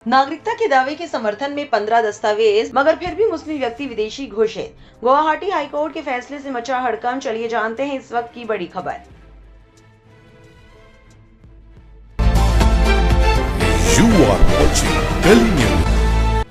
नागरिकता के दावे के समर्थन में 15 दस्तावेज मगर फिर भी मुस्लिम व्यक्ति विदेशी घोषित। गुवाहाटी हाईकोर्ट के फैसले से मचा हड़कंप। चलिए जानते हैं इस वक्त की बड़ी खबर। You are watching Delhi News.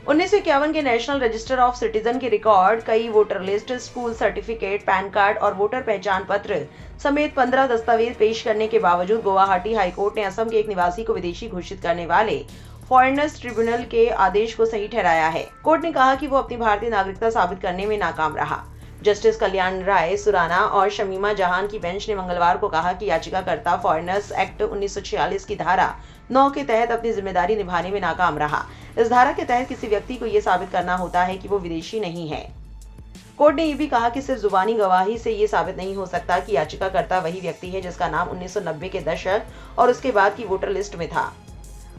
1951 के नेशनल रजिस्टर ऑफ सिटीजन के रिकॉर्ड, कई voter list, school certificate, pan card और वोटर पहचान पत्र समेत 15 दस्तावेज पेश करने के बावजूद गुवाहाटी हाईकोर्ट ने असम के एक निवासी को विदेशी घोषित करने वाले फॉरेनर्स ट्रिब्यूनल के आदेश को सही ठहराया है। कोर्ट ने कहा कि वो अपनी भारतीय नागरिकता साबित करने में नाकाम रहा। जस्टिस कल्याण राय सुराना और शमीमा जहान की बेंच ने मंगलवार को कहा कि याचिकाकर्ता फॉरेनर्स एक्ट 1946 की धारा 9 के तहत अपनी जिम्मेदारी निभाने में नाकाम रहा। इस धारा के तहत किसी व्यक्ति को ये साबित करना होता है कि वो विदेशी नहीं है। कोर्ट ने ये भी कहा कि सिर्फ जुबानी गवाही से ये साबित नहीं हो सकता कि याचिकाकर्ता वही व्यक्ति है जिसका नाम 1990 के दशक और उसके बाद की वोटर लिस्ट में था।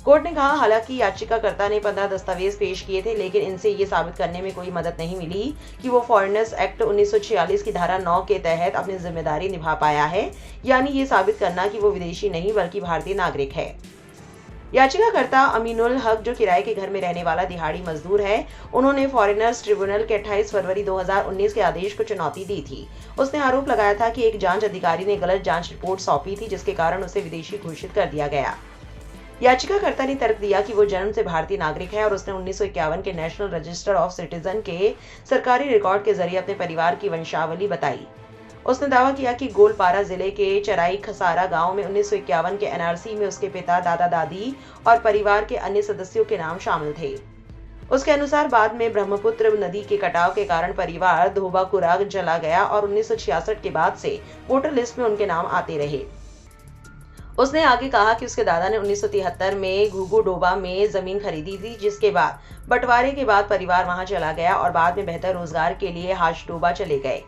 कोर्ट ने कहा, हालांकि याचिकाकर्ता ने 15 दस्तावेज पेश किए थे, लेकिन इनसे ये साबित करने में कोई मदद नहीं मिली कि वो फॉरेनर्स एक्ट 1946 की धारा 9 के तहत अपनी जिम्मेदारी निभा पाया है, यानी ये साबित करना कि वो विदेशी नहीं बल्कि भारतीय नागरिक है। याचिकाकर्ता अमीनुल हक, जो किराए के घर में रहने वाला दिहाड़ी मजदूर है, उन्होंने फॉरेनर्स ट्रिब्यूनल के 28 फरवरी 2019 के आदेश को चुनौती दी थी। उसने आरोप लगाया था कि एक जांच अधिकारी ने गलत जांच रिपोर्ट सौंपी थी, जिसके कारण उसे विदेशी घोषित कर दिया गया। याचिकाकर्ता ने तर्क दिया कि वो जन्म से भारतीय नागरिक है और उसने 1951 के नेशनल रजिस्टर ऑफ सिटीजन के सरकारी रिकॉर्ड के जरिए अपने परिवार की वंशावली बताई। उसने दावा किया कि गोलपारा जिले के चराई खसारा गांव में 1951 के एनआरसी में उसके पिता, दादा दादी और परिवार के अन्य सदस्यों के नाम शामिल थे। उसके अनुसार बाद में ब्रह्मपुत्र नदी के कटाव के कारण परिवार धोबाकुरा चला गया और 1966 के बाद से वोटर लिस्ट में उनके नाम आते रहे। उसने आगे कहा कि उसके दादा ने 1973 में घुगु डोबा में जमीन खरीदी थी, जिसके बाद बंटवारे के बाद परिवार वहां चला गया और बाद में बेहतर रोजगार के लिए हाश डोबा चले गए।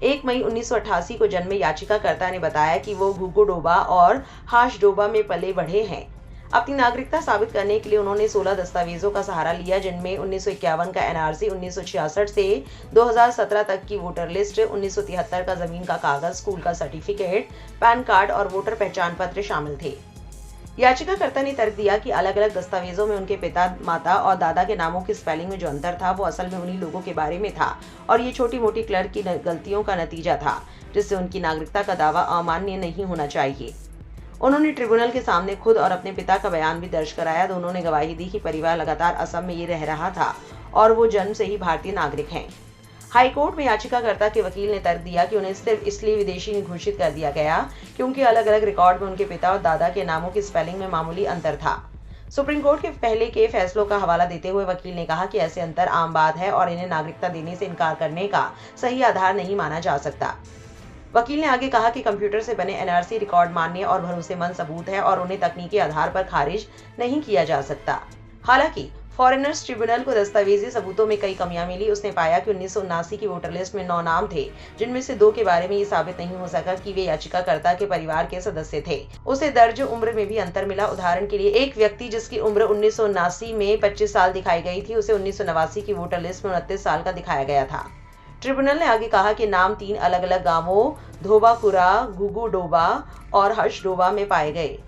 1 मई 1988 को जन्मे याचिकाकर्ता ने बताया कि वो घुगु डोबा और हाश डोबा में पले बढ़े हैं। अपनी नागरिकता साबित करने के लिए उन्होंने 16 दस्तावेजों का सहारा लिया, जिनमें 1951 का एनआरसी, 1966 से 2017 तक की वोटर लिस्ट, 1973 का जमीन का कागज, स्कूल का सर्टिफिकेट, पैन कार्ड और वोटर पहचान पत्र शामिल थे। याचिकाकर्ता ने तर्क दिया कि अलग अलग दस्तावेजों में उनके पिता, माता और दादा के नामों की स्पेलिंग में जो अंतर था, वो असल में उन्हीं लोगों के बारे में था और ये छोटी मोटी क्लर्क की गलतियों का नतीजा था, जिससे उनकी नागरिकता का दावा अमान्य नहीं होना चाहिए। उन्होंने ट्रिब्यूनल के सामने खुद और अपने पिता का बयान भी दर्ज कराया। दोनों ने गवाही दी कि परिवार लगातार असम में ये रह रहा था और वो जन्म से ही भारतीय नागरिक हैं। हाईकोर्ट में याचिकाकर्ता के वकील ने तर्क दिया कि उन्हें सिर्फ इसलिए विदेशी घोषित कर दिया गया क्योंकि अलग अलग रिकॉर्ड में उनके पिता और दादा के नामों की स्पेलिंग में मामूली अंतर था। सुप्रीम कोर्ट के पहले के फैसलों का हवाला देते हुए वकील ने कहा कि ऐसे अंतर आम बात है और इन्हें नागरिकता देने से इनकार करने का सही आधार नहीं माना जा सकता। वकील ने आगे कहा कि कंप्यूटर से बने एनआरसी रिकॉर्ड मान्य और भरोसेमंद सबूत है और उन्हें तकनीकी आधार पर खारिज नहीं किया जा सकता। हालांकि फॉरेनर्स ट्रिब्यूनल को दस्तावेजी सबूतों में कई कमियां मिली। उसने पाया कि 1979 की वोटर लिस्ट में 9 नाम थे, जिनमें से 2 के बारे में ये साबित नहीं हो सका कि वे याचिकाकर्ता के परिवार के सदस्य थे। उसे दर्ज उम्र में भी अंतर मिला। उदाहरण के लिए, एक व्यक्ति जिसकी उम्र 1979 में 25 साल दिखाई गई थी, उसे 1989 की वोटर लिस्ट में 29 साल का दिखाया गया था। ट्रिब्यूनल ने आगे कहा कि नाम 3 अलग अलग गांवों धोबाकुरा, घुगु डोबा और हर्ष डोबा में पाए गए,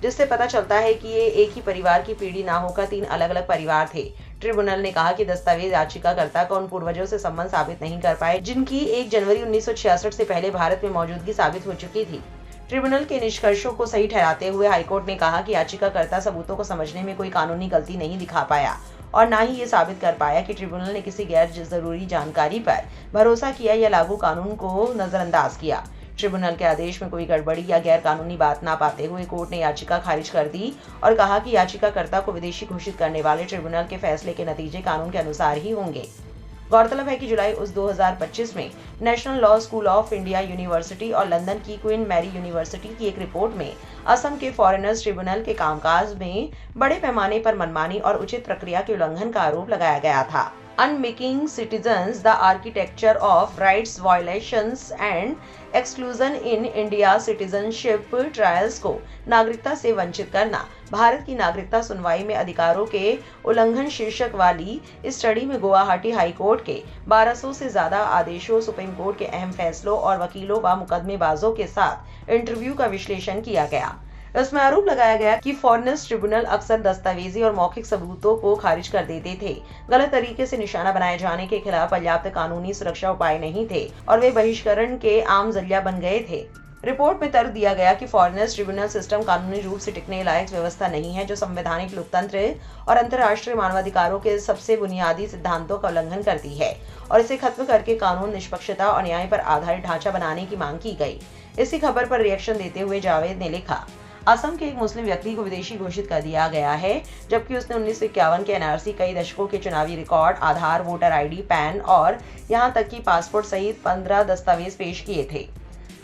जिससे पता चलता है कि ये एक ही परिवार की पीढ़ी ना होकर 3 अलग अलग परिवार थे। ट्रिब्यूनल ने कहा कि दस्तावेज याचिकाकर्ता को उन पूर्वजों से संबंध साबित नहीं कर पाए जिनकी 1 जनवरी 1966 से पहले भारत में मौजूदगी साबित हो चुकी थी। ट्रिब्यूनल के निष्कर्षों को सही ठहराते हुए हाईकोर्ट ने कहा कि याचिकाकर्ता सबूतों को समझने में कोई कानूनी गलती नहीं दिखा पाया और न ही ये साबित कर पाया कि ट्रिब्यूनल ने किसी गैर जरूरी जानकारी पर भरोसा किया या लागू कानून को नजरअंदाज किया। ट्रिब्यूनल के आदेश में कोई गड़बड़ी या गैर कानूनी बात ना पाते हुए कोर्ट ने याचिका खारिज कर दी और कहा कि याचिकाकर्ता को विदेशी घोषित करने वाले ट्रिब्यूनल के फैसले के नतीजे कानून के अनुसार ही होंगे। गौरतलब है कि जुलाई 2025 में national law school of India university और लंदन की क्वीन मैरी यूनिवर्सिटी की एक रिपोर्ट में असम के फॉरेनर्स ट्रिब्यूनल के कामकाज में बड़े पैमाने पर मनमानी और उचित प्रक्रिया के उल्लंघन का आरोप लगाया गया था। Unmaking Citizens: The Architecture of Rights Violations and Exclusion in India Citizenship Trials को नागरिकता से वंचित करना, भारत की नागरिकता सुनवाई में अधिकारों के उल्लंघन शीर्षक वाली इस स्टडी में गुवाहाटी हाईकोर्ट के 1200 से ज्यादा आदेशों, सुप्रीम कोर्ट के अहम फैसलों और वकीलों व मुकदमेबाजों के साथ इंटरव्यू का विश्लेषण किया गया। इसमें आरोप लगाया गया कि फॉरेनर्स ट्रिब्यूनल अक्सर दस्तावेजी और मौखिक सबूतों को खारिज कर देते थे, गलत तरीके से निशाना बनाए जाने के खिलाफ पर्याप्त कानूनी सुरक्षा उपाय नहीं थे और वे बहिष्करण के आम जरिया बन गए थे। रिपोर्ट में तर्क दिया गया कि फॉरेनर्स ट्रिब्यूनल सिस्टम कानूनी रूप से टिकने लायक व्यवस्था नहीं है, जो संवैधानिक लोकतंत्र और अंतर्राष्ट्रीय मानवाधिकारों के सबसे बुनियादी सिद्धांतों का उल्लंघन करती है और इसे खत्म करके कानून, निष्पक्षता और न्याय पर आधारित ढांचा बनाने की मांग की गई। इसी खबर पर रिएक्शन देते हुए जावेद ने लिखा, असम के एक मुस्लिम व्यक्ति को विदेशी घोषित कर दिया गया है, जबकि उसने 1951 के एनआरसी, कई दशकों के चुनावी रिकॉर्ड, आधार, वोटर आईडी, पैन और यहां तक कि पासपोर्ट सहित 15 दस्तावेज पेश किए थे।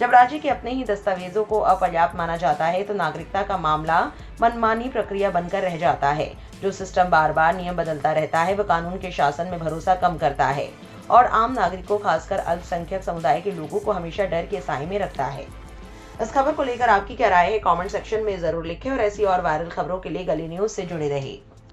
जब राज्य के अपने ही दस्तावेजों को अपर्याप्त माना जाता है तो नागरिकता का मामला मनमानी प्रक्रिया बनकर रह जाता है। जो सिस्टम बार बार नियम बदलता रहता है, वह कानून के शासन में भरोसा कम करता है और आम नागरिकों, खासकर अल्पसंख्यक समुदाय के लोगों को हमेशा डर के साए में रखता है। इस खबर को लेकर आपकी क्या राय है, कमेंट सेक्शन में जरूर लिखें और ऐसी और वायरल खबरों के लिए गली न्यूज से जुड़े रहिए।